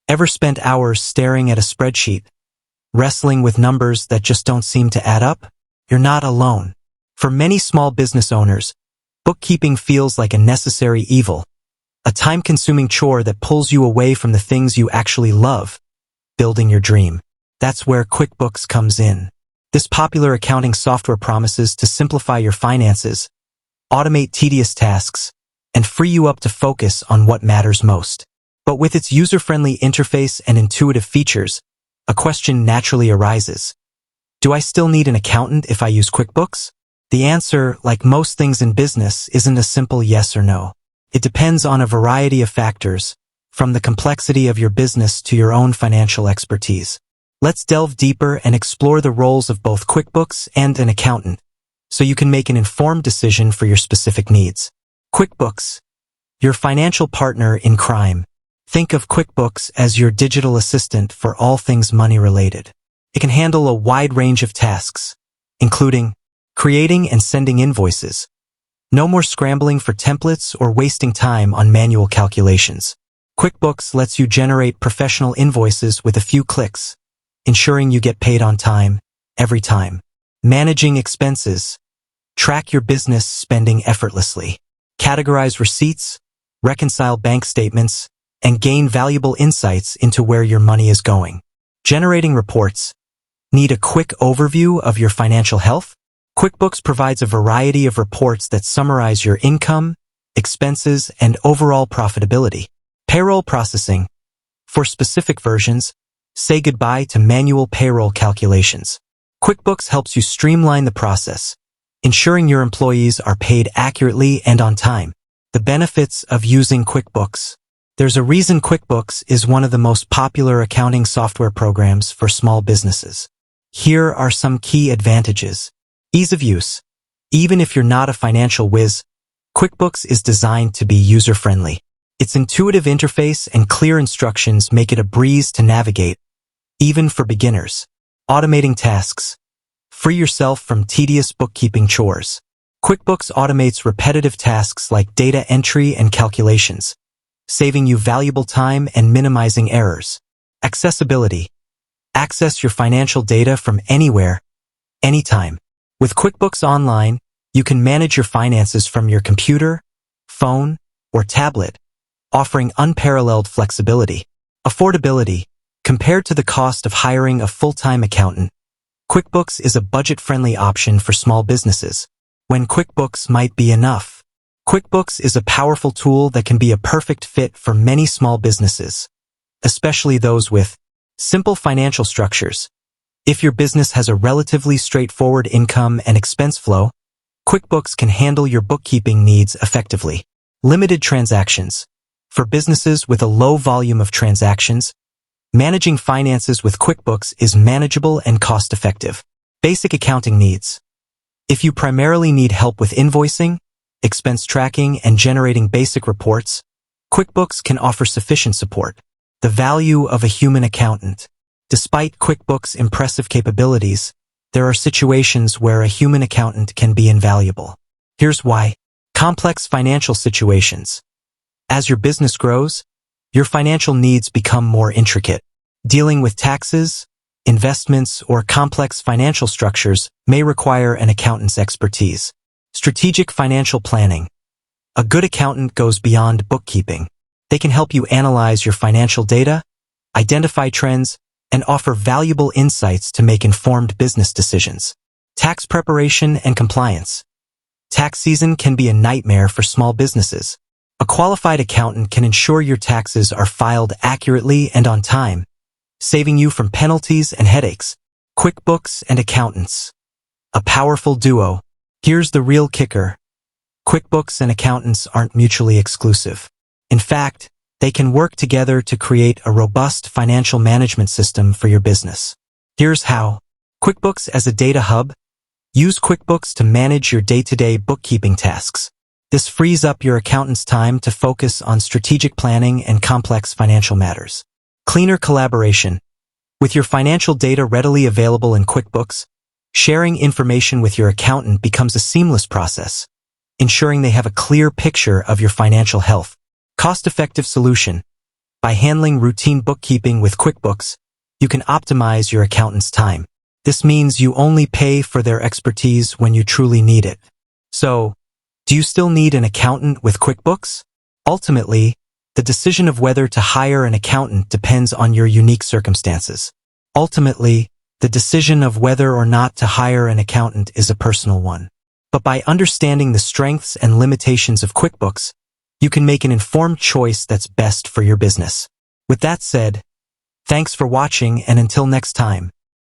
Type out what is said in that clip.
Ever spent hours staring at a spreadsheet, wrestling with numbers that just don't seem to add up? You're not alone. For many small business owners, bookkeeping feels like a necessary evil, a time-consuming chore that pulls you away from the things you actually love, building your dream. That's where QuickBooks comes in. This popular accounting software promises to simplify your finances, automate tedious tasks, and free you up to focus on what matters most. But with its user-friendly interface and intuitive features, a question naturally arises. Do I still need an accountant if I use QuickBooks? The answer, like most things in business, isn't a simple yes or no. It depends on a variety of factors, from the complexity of your business to your own financial expertise. Let's delve deeper and explore the roles of both QuickBooks and an accountant, so you can make an informed decision for your specific needs. QuickBooks, your financial partner in crime. Think of QuickBooks as your digital assistant for all things money-related. It can handle a wide range of tasks, including creating and sending invoices. No more scrambling for templates or wasting time on manual calculations. QuickBooks lets you generate professional invoices with a few clicks, ensuring you get paid on time, every time. Managing expenses. Track your business spending effortlessly. Categorize receipts, reconcile bank statements, and gain valuable insights into where your money is going. Generating reports. Need a quick overview of your financial health? QuickBooks provides a variety of reports that summarize your income, expenses, and overall profitability. Payroll processing. For specific versions, say goodbye to manual payroll calculations. QuickBooks helps you streamline the process, ensuring your employees are paid accurately and on time. The benefits of using QuickBooks. There's a reason QuickBooks is one of the most popular accounting software programs for small businesses. Here are some key advantages. Ease of use. Even if you're not a financial whiz, QuickBooks is designed to be user-friendly. Its intuitive interface and clear instructions make it a breeze to navigate, even for beginners. Automating tasks. Free yourself from tedious bookkeeping chores. QuickBooks automates repetitive tasks like data entry and calculations, saving you valuable time and minimizing errors. Accessibility. Access your financial data from anywhere, anytime. With QuickBooks Online, you can manage your finances from your computer, phone, or tablet, offering unparalleled flexibility. Affordability. Compared to the cost of hiring a full-time accountant, QuickBooks is a budget-friendly option for small businesses, when QuickBooks might be enough. QuickBooks is a powerful tool that can be a perfect fit for many small businesses, especially those with simple financial structures. If your business has a relatively straightforward income and expense flow, QuickBooks can handle your bookkeeping needs effectively. Limited transactions. For businesses with a low volume of transactions, managing finances with QuickBooks is manageable and cost-effective. Basic accounting needs. If you primarily need help with invoicing, expense tracking, and generating basic reports, QuickBooks can offer sufficient support. The value of a human accountant. Despite QuickBooks' impressive capabilities, there are situations where a human accountant can be invaluable. Here's why. Complex financial situations. As your business grows, your financial needs become more intricate. Dealing with taxes, investments, or complex financial structures may require an accountant's expertise. Strategic financial planning. A good accountant goes beyond bookkeeping. They can help you analyze your financial data, identify trends, and offer valuable insights to make informed business decisions. Tax preparation and compliance. Tax season can be a nightmare for small businesses. A qualified accountant can ensure your taxes are filed accurately and on time, saving you from penalties and headaches. QuickBooks and accountants. A powerful duo. Here's the real kicker. QuickBooks and accountants aren't mutually exclusive. In fact, they can work together to create a robust financial management system for your business. Here's how. QuickBooks as a data hub. Use QuickBooks to manage your day-to-day bookkeeping tasks. This frees up your accountant's time to focus on strategic planning and complex financial matters. Cleaner collaboration. With your financial data readily available in QuickBooks, sharing information with your accountant becomes a seamless process, ensuring they have a clear picture of your financial health. Cost-effective solution. By handling routine bookkeeping with QuickBooks, you can optimize your accountant's time. This means you only pay for their expertise when you truly need it. So, do you still need an accountant with QuickBooks? Ultimately, the decision of whether to hire an accountant depends on your unique circumstances. Ultimately, the decision of whether or not to hire an accountant is a personal one. But by understanding the strengths and limitations of QuickBooks, you can make an informed choice that's best for your business. With that said, thanks for watching, and until next time.